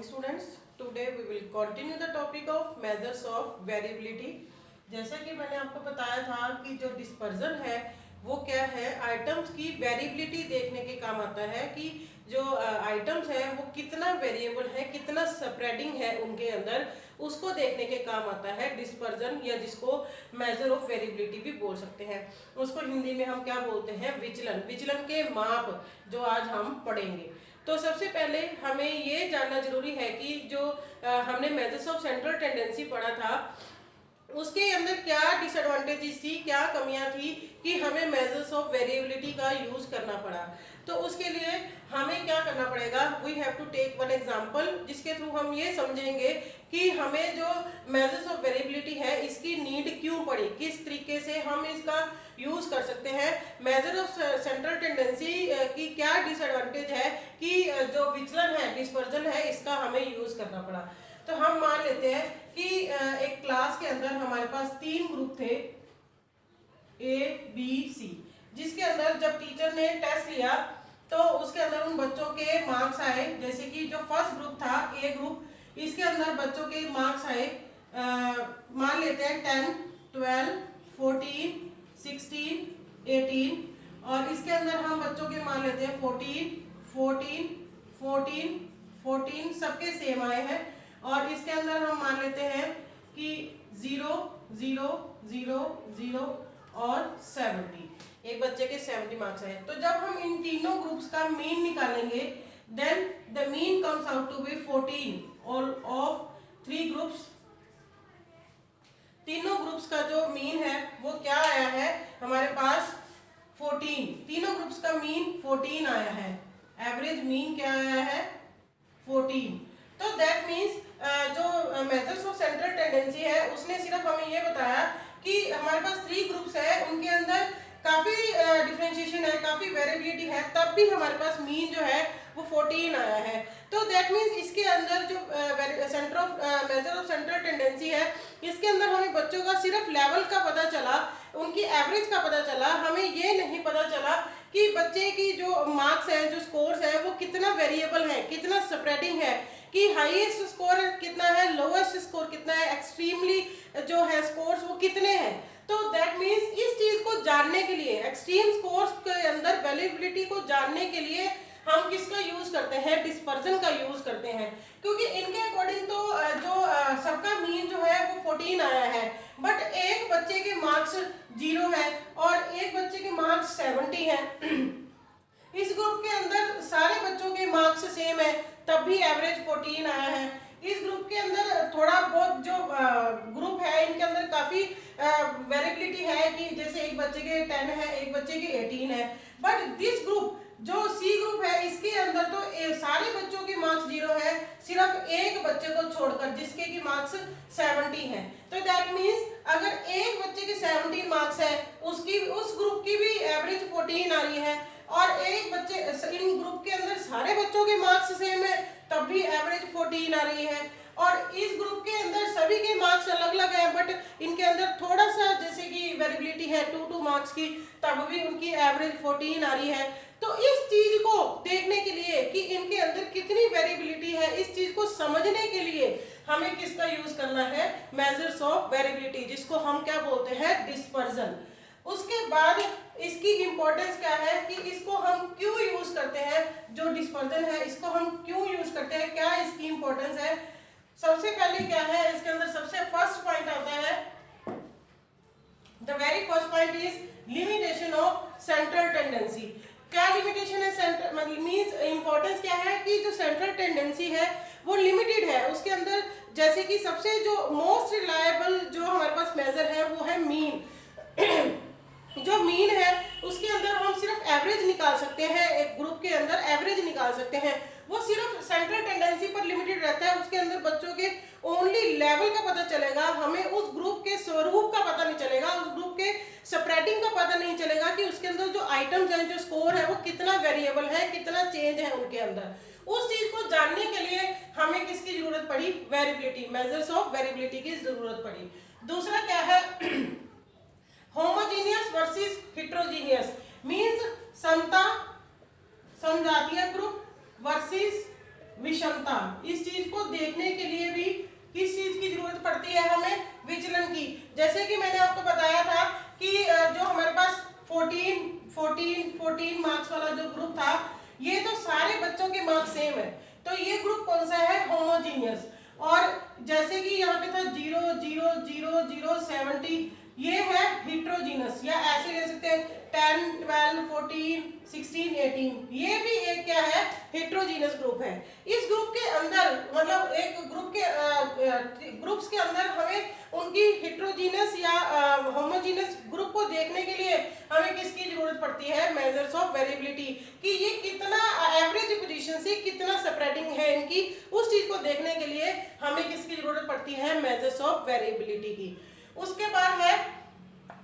students. Today we will continue the topic of measures of variability. जैसा कि मैंने आपको बताया था कि जो डिस्पर्जन है वो क्या है, आइटम्स की वेरिएबिलिटी देखने के काम आता है कि जो आइटम्स है वो कितना वेरिएबल है, कितना स्प्रेडिंग है उनके अंदर, उसको देखने के काम आता है डिस्पर्जन, या जिसको मेजर ऑफ वेरिएबिलिटी भी बोल सकते हैं। उसको हिंदी में हम क्या बोलते हैं, विचलन। विचलन के माप जो आज हम पढ़ेंगे। तो सबसे पहले हमें ये जानना जरूरी है कि जो हमने मेजर्स ऑफ सेंट्रल टेंडेंसी पढ़ा था उसके अंदर क्या डिसएडवांटेजेस थी, क्या कमियां थी कि हमें मेजर्स ऑफ वेरिएबिलिटी का यूज करना पड़ा। तो उसके लिए हमें क्या करना पड़ेगा, we have to take one example, जिसके थ्रू हम ये समझेंगे कि हमें जो मेजर्स ऑफ वेरिएबिलिटी है इसकी नीड क्यों पड़ी, किस तरीके से हम इसका यूज कर सकते हैं। मेजर ऑफ सेंट्रल टेंडेंसी की क्या डिसएडवांटेज है कि जो विचलन है, डिस्पर्जन है, इसका हमें यूज करना पड़ा। तो हम मान लेते हैं कि एक क्लास के अंदर हमारे पास 3 ग्रुप थे, ए बी सी, जिसके अंदर जब टीचर ने टेस्ट लिया तो उसके अंदर उन बच्चों के मार्क्स आए, जैसे कि जो फर्स्ट ग्रुप था ए ग्रुप, इसके अंदर बच्चों के मार्क्स आए मान लेते हैं 10, 12, 14, 16, 18, और इसके अंदर हम बच्चों के मान लेते हैं 14, 14, 14, 14, सबके सेम आए हैं। और इसके अंदर हम मान लेते हैं कि 0, 0, 0, 0 और 70, एक बच्चे के 70 मार्क्स आए। तो जब हम इन तीनों ग्रुप्स का मीन निकालेंगे, then the mean comes out to be 14 all of 3 groups. तीनों ग्रुप्स का जो मीन है वो क्या आया है हमारे पास 14, तीनों ग्रुप्स का मीन 14 आया है, एवरेज मीन क्या आया है 14। तो दैट मीन्स जो मेजर्स ऑफ सेंट्रल टेंडेंसी है उसने सिर्फ हमें ये बताया कि हमारे पास 3 ग्रुप्स है, उनके अंदर काफी डिफरेंशिएशन है, काफी वेरिएबिलिटी है, तब भी हमारे पास मीन जो है वो 14 आया है। तो दैट मीन्स इसके अंदर जो centre of measure of central tendency है, इसके अंदर हमें बच्चों का सिर्फ लेवल का पता चला, उनकी एवरेज का पता चला, हमें ये नहीं पता चला कि बच्चे की जो मार्क्स हैं, जो स्कोर्स है वो कितना वेरिएबल है, कितना स्प्रेडिंग है, कि हाईएस्ट स्कोर कितना है, लोएस्ट स्कोर कितना है, एक्सट्रीमली जो है स्कोर्स वो कितने हैं। तो दैट मीन्स इस चीज को जानने के लिए, एक्सट्रीम स्कोर्स के अंदर वेरिएबिलिटी को जानने के लिए हम किसका यूज करते हैं, डिस्पर्जन का यूज करते हैं, क्योंकि इनके अकॉर्डिंग तो जो सबका मीन जो है वो 14 आया है, बट एक बच्चे के मार्क्स 0 है और एक बच्चे के मार्क्स 70 है। इस ग्रुप के अंदर सारे बच्चों के मार्क्स सेम है, तब भी एवरेज 14 आया है। इस ग्रुप के अंदर थोड़ा बहुत जो ग्रुप है इनके अंदर काफी वेरिएबिलिटी है कि जैसे एक बच्चे के 10 है, एक बच्चे के 18 है, बट दिस ग्रुप जो सी ग्रुप है इसके अंदर तो सारे बच्चों के मार्क्स 0 है, सिर्फ एक बच्चे को छोड़कर जिसके की मार्क्स 70 है। तो दैट मीन्स अगर एक बच्चे के 70 मार्क्स है, उसकी उस ग्रुप की भी एवरेज 14 आ रही है, और एक बच्चे इन ग्रुप के अंदर सारे बच्चों के मार्क्स सेम है, तब भी एवरेज 14 आ रही है, और इस ग्रुप के अंदर सभी के मार्क्स अलग अलग हैं, बट इनके अंदर थोड़ा सा जैसे कि वेरिएबिलिटी है 2 मार्क्स की, तब भी उनकी एवरेज 14 आ रही है। तो इस चीज को देखने के लिए कि इनके अंदर कितनी वेरिएबिलिटी है, इस चीज को समझने के लिए हमें किसका यूज करना है, मेजर्स ऑफ वेरिएबिलिटी, जिसको हम क्या बोलते हैं, डिस्पर्जन। उसके बाद इसकी इंपॉर्टेंस क्या है कि इसको हम क्यों यूज करते हैं, जो डिस्पर्जन है इसको हम क्यों यूज करते हैं, क्या इसकी इंपॉर्टेंस है। सबसे पहले क्या है, इसके अंदर सबसे फर्स्ट पॉइंट आता है, the very first point is limitation of central tendency. क्या लिमिटेशन है, सेंट्रल मतलब मींस इंपॉर्टेंस क्या है कि जो सेंट्रल टेंडेंसी है वो लिमिटेड है, उसके अंदर जैसे कि सबसे जो मोस्ट रिलायबल जो हमारे पास मेजर है वो है मीन। जो मीन है उसके अंदर हम सिर्फ एवरेज निकाल सकते हैं, एक ग्रुप के अंदर एवरेज निकाल सकते हैं, वो सिर्फ सेंट्रल टेंडेंसी पर लिमिटेड रहता है, उसके अंदर बच्चों के ओनली लेवल का पता चलेगा, हमें उस ग्रुप के स्वरूप का पता नहीं चलेगा, उस ग्रुप के स्प्रेडिंग का पता नहीं चलेगा कि उसके अंदर जो आइटम्स हैं, जो स्कोर है वो कितना वेरिएबल है, कितना चेंज है उनके अंदर। उस चीज को जानने के लिए हमें किसकी जरूरत पड़ी, वेरिएबिलिटी, मेजर्स ऑफ वेरिएबिलिटी की जरूरत पड़ी। दूसरा क्या है, होमोजीनियस वर्सेस हेटेरोजीनियस, मींस समता समजातीय ग्रुप वर्सेस विषमता, इस चीज को देखने के लिए भी किस चीज की जरूरत पड़ती है हमें, विचलन की। जैसे कि मैंने आपको बताया था कि जो हमारे पास 14 मार्क्स वाला जो ग्रुप था, ये तो सारे बच्चों के मार्क्स सेम है, तो ये ग्रुप कौन सा है, होमोजीनियस। और जैसे कि यहाँ पे था 0 0 0 0 70, ये है हिट्रोजीनस, या ऐसे ले सकते हैं 10 12 14 16 18, ये भी एक क्या है, हिट्रोजीनस ग्रुप है। इस ग्रुप के अंदर मतलब एक ग्रुप के ग्रुप्स के अंदर हमें उनकी हिट्रोजीनस या होमोजीनस ग्रुप को देखने के लिए हमें किसकी जरूरत पड़ती है, मेजर्स ऑफ वेरिएबिलिटी, कि ये कितना एवरेज पोजीशन से कितना स्प्रेडिंग है इनकी, उस चीज को देखने के लिए हमें किसकी जरूरत पड़ती है, मेजर्स ऑफ वेरिएबिलिटी की। उसके बाद है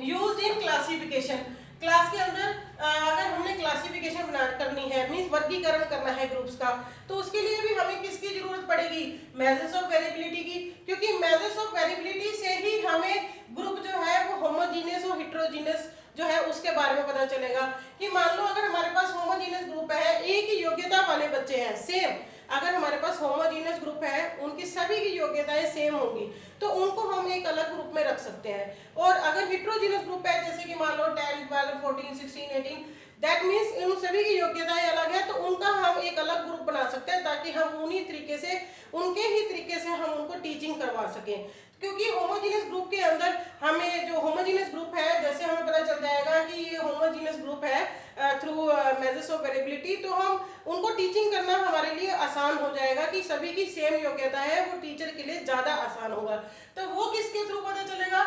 यूज्ड इन क्लासिफिकेशन। क्लास के अंदर अगर हमने क्लासिफिकेशन करनी है, मींस वर्गीकरण करना है ग्रुप्स का, तो उसके लिए भी हमें किसकी जरूरत पड़ेगी, मेजर्स ऑफ वेरिएबिलिटी की, क्योंकि मेजर्स ऑफ वेरिएबिलिटी से ही हमें ग्रुप जो है वो होमोजीनियस और हिट्रोजीनियस जो है उसके बारे में पता चलेगा। कि मान लो अगर हमारे पास होमोजीनियस ग्रुप है, एक ही योग्यता वाले बच्चे हैं सेम, अगर हमारे पास होमोजीनियस ग्रुप है, उनकी सभी की योग्यताएं सेम होंगी, तो उनको हम एक अलग ग्रुप में रख सकते हैं। और अगर हिट्रोजीनियस ग्रुप है, जैसे कि मान लो 10 12 14 16 18, दैट मीन्स इन सभी की योग्यताएं अलग है, तो उनका हम एक अलग ग्रुप बना सकते हैं, ताकि हम उन्हीं तरीके से, उनके ही तरीके से हम उनको टीचिंग करवा सकें। क्योंकि होमोजीनियस ग्रुप के अंदर हमें जो होमोजीनियस ग्रुप है, जैसे हमें पता चल जाएगा कि ये होमोजीनियस ग्रुप है थ्रू मेजर्स ऑफ वेरिएबिलिटी, तो हम उनको टीचिंग करना हमारे लिए आसान हो जाएगा, कि सभी की सेम योग्यता है, वो टीचर के लिए ज्यादा आसान होगा। तो वो किसके थ्रू पता चलेगा,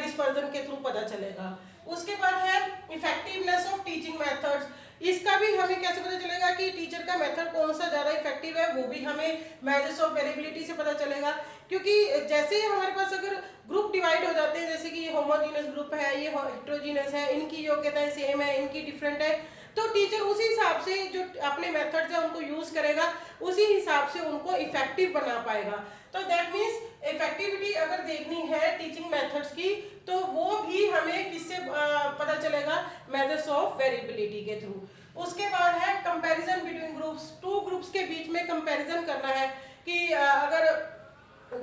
डिस्पर्जन के थ्रू पता चलेगा। उसके बाद है इफेक्टिवनेस ऑफ टीचिंग मेथड्स। इसका भी हमें कैसे पता चलेगा कि टीचर का मेथड कौन सा ज्यादा इफेक्टिव है, वो भी हमें मेजर्स ऑफ वेरिएबिलिटी से पता चलेगा। क्योंकि जैसे ही हमारे पास अगर ग्रुप डिवाइड हो जाते हैं, जैसे कि ये होमोजीनियस ग्रुप है, ये हेटेरोजीनियस है, इनकी योग्यताएं सेम है, इनकी डिफरेंट है, तो टीचर उसी हिसाब से जो अपने मेथड्स है उनको यूज करेगा, उसी हिसाब से उनको इफेक्टिव बना पाएगा। तो दैट मीन्स इफेक्टिविटी अगर देखनी है टीचिंग मेथड्स की, तो वो भी हमें किससे पता चलेगा, मेजर्स ऑफ वेरिएबिलिटी के थ्रू। उसके बाद है comparison between groups. Two groups के बीच में कंपैरिजन करना है, कि अगर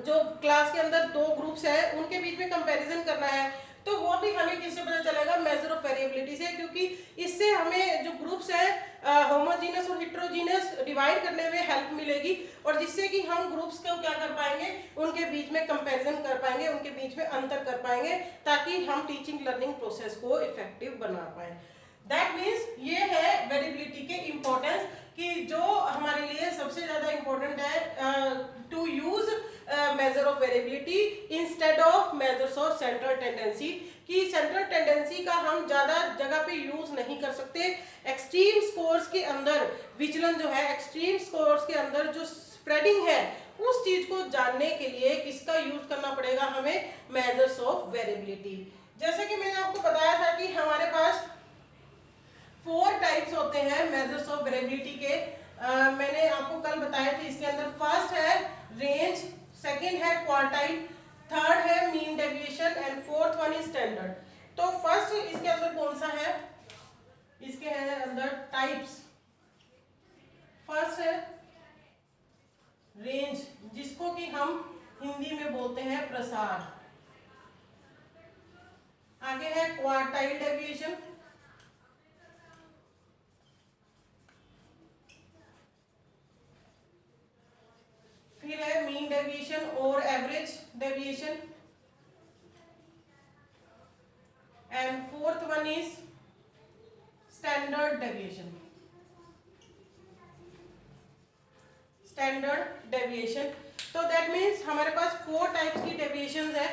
जो क्लास के अंदर दो ग्रुप्स है उनके बीच में कंपैरिजन करना है, तो वो भी हमें किससे पता चलेगा, मेजर ऑफ वेरिएबिलिटी से। क्योंकि इससे हमें जो ग्रुप्स है होमोजीनियस और हिट्रोजीनियस डिवाइड करने में हेल्प मिलेगी, और जिससे कि हम ग्रुप्स को क्या कर पाएंगे, उनके बीच में कंपैरिजन कर पाएंगे, उनके बीच में अंतर कर पाएंगे, ताकि हम टीचिंग लर्निंग प्रोसेस को इफेक्टिव बना पाए। दैट मीन्स ये है वेरिएबिलिटी के इम्पोर्टेंस, कि जो हमारे लिए सबसे ज्यादा इम्पोर्टेंट है to use measure of variability instead of measures of central tendency. कि सेंट्रल टेंडेंसी का हम ज्यादा जगह पे यूज नहीं कर सकते। एक्सट्रीम स्कोर्स के अंदर विचलन जो है, एक्सट्रीम स्कोर्स के अंदर जो स्प्रेडिंग है, उस चीज को जानने के लिए किसका यूज करना पड़ेगा हमें, मेजर्स ऑफ वेरिएबिलिटी। जैसे कि मैंने आपको बताया था कि हमारे पास 4 टाइप्स होते हैं मेजर्स ऑफ वेरिएबिलिटी के। मैंने आपको कल बताए थे। इसके अंदर फर्स्ट है रेंज, सेकंड है क्वार्टाइल, थर्ड है mean deviation and fourth one is standard. तो फर्स्ट इसके अंदर कौन सा है, इसके अंदर टाइप्स। फर्स्ट है रेंज, जिसको कि हम हिंदी में बोलते हैं प्रसार। आगे है क्वार्टाइल डेविएशन, फिर है मीन डेविएशन और average deviation, and fourth one is standard deviation. Standard deviation, तो दैट मीन्स हमारे पास 4 टाइप्स की डेविएशंस है।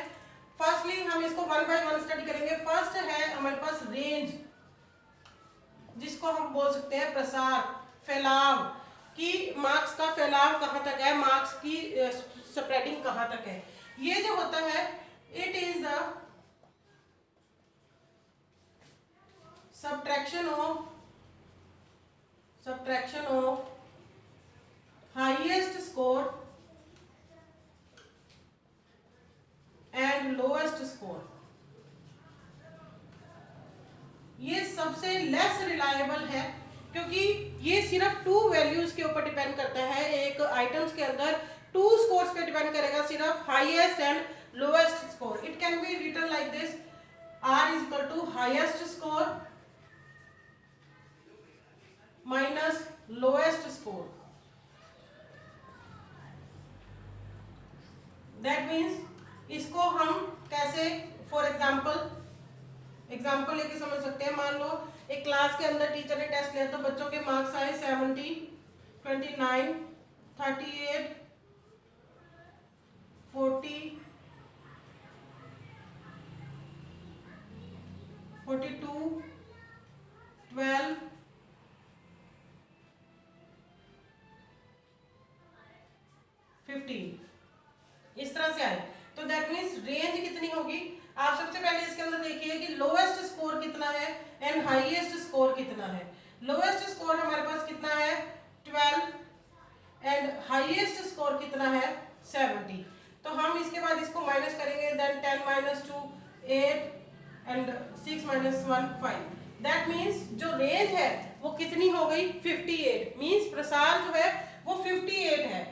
फर्स्टली हम इसको 1 बाय 1 स्टडी करेंगे। फर्स्ट है हमारे पास रेंज, जिसको हम बोल सकते हैं प्रसार, फैलाव, कि मार्क्स का फैलाव कहाँ तक है, मार्क्स की स्प्रेडिंग कहाँ तक है। ये जो होता है, it is the subtraction of highest score and lowest score। ये सबसे लेस रिलायबल है, क्योंकि ये सिर्फ 2 वैल्यूज के ऊपर डिपेंड करता है, एक आइटम्स के अंदर 2 स्कोर्स पे डिपेंड करेगा, सिर्फ highest and lowest score. It can be written like this, R is equal to highest score minus lowest score. That means इसको हम कैसे, फॉर एग्जाम्पल लेके समझ सकते हैं. मान लो एक क्लास के अंदर टीचर ने टेस्ट लिया तो बच्चों के मार्क्स आए 70, 29, 38, 40, 42, 12, 15, इस तरह से आए. तो दैट मीन्स रेंज कितनी होगी. आप सबसे पहले इसके अंदर देखिए कि लोएस्ट स्कोर कितना है एंड हाईएस्ट स्कोर कितना है. लोएस्ट स्कोर हमारे पास कितना है 12 एंड हाईएस्ट स्कोर कितना है 70. तो हम इसके बाद इसको माइनस करेंगे, देन 10 - 2 8 एंड 6 - 1 5. दैट मीन्स जो रेंज है वो कितनी हो गई 58. मीन्स प्रसार जो है वो 58 है.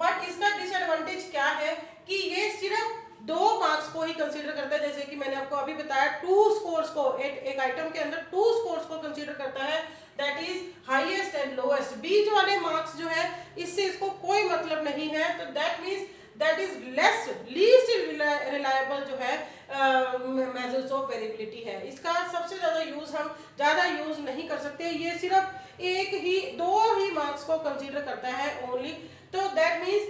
बट इसका डिसएडवांटेज क्या है कि ये सिर्फ 2 मार्क्स को ही कंसीडर करता है. जैसे कि मैंने आपको अभी बताया 2 स्कोर्स को, एक आइटम के अंदर 2 स्कोर्स को कंसीडर करता है, that is highest and lowest. बीच वाले मार्क्स जो है इससे इसको कोई मतलब नहीं है. तो that means that is least reliable जो है मेजर्स ऑफ वेरिएबिलिटी है. इसका सबसे ज्यादा यूज हम ज्यादा यूज नहीं कर सकते. ये सिर्फ 2 ही मार्क्स को कंसीडर करता है ओनली. तो दैट मीन्स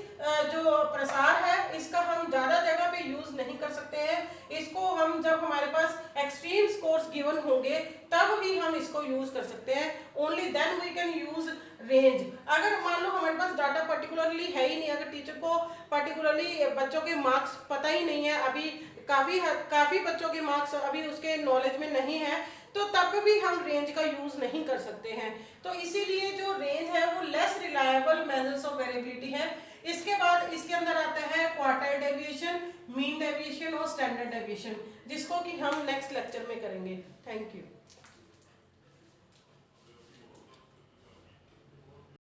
जो प्रसार है इसका हम ज्यादा जगह पे यूज नहीं कर सकते हैं. इसको हम जब हमारे पास एक्सट्रीम स्कोर्स गिवन होंगे तब ही हम इसको यूज कर सकते हैं. Only then we can use range. अगर मान लो हमारे पास डाटा पर्टिकुलरली है ही नहीं, अगर टीचर को पर्टिकुलरली बच्चों के मार्क्स पता ही नहीं है, अभी काफी बच्चों के मार्क्स अभी उसके नॉलेज में नहीं है, तो तब भी हम रेंज का यूज नहीं कर सकते हैं. तो इसीलिए जो रेंज है वो less reliable measures of variability है. इसके बाद इसके अंदर आता है क्वार्टाइल डेविएशन, मीन डेविएशन और स्टैंडर्ड डेविएशन, जिसको कि हम नेक्स्ट लेक्चर में करेंगे. Thank you.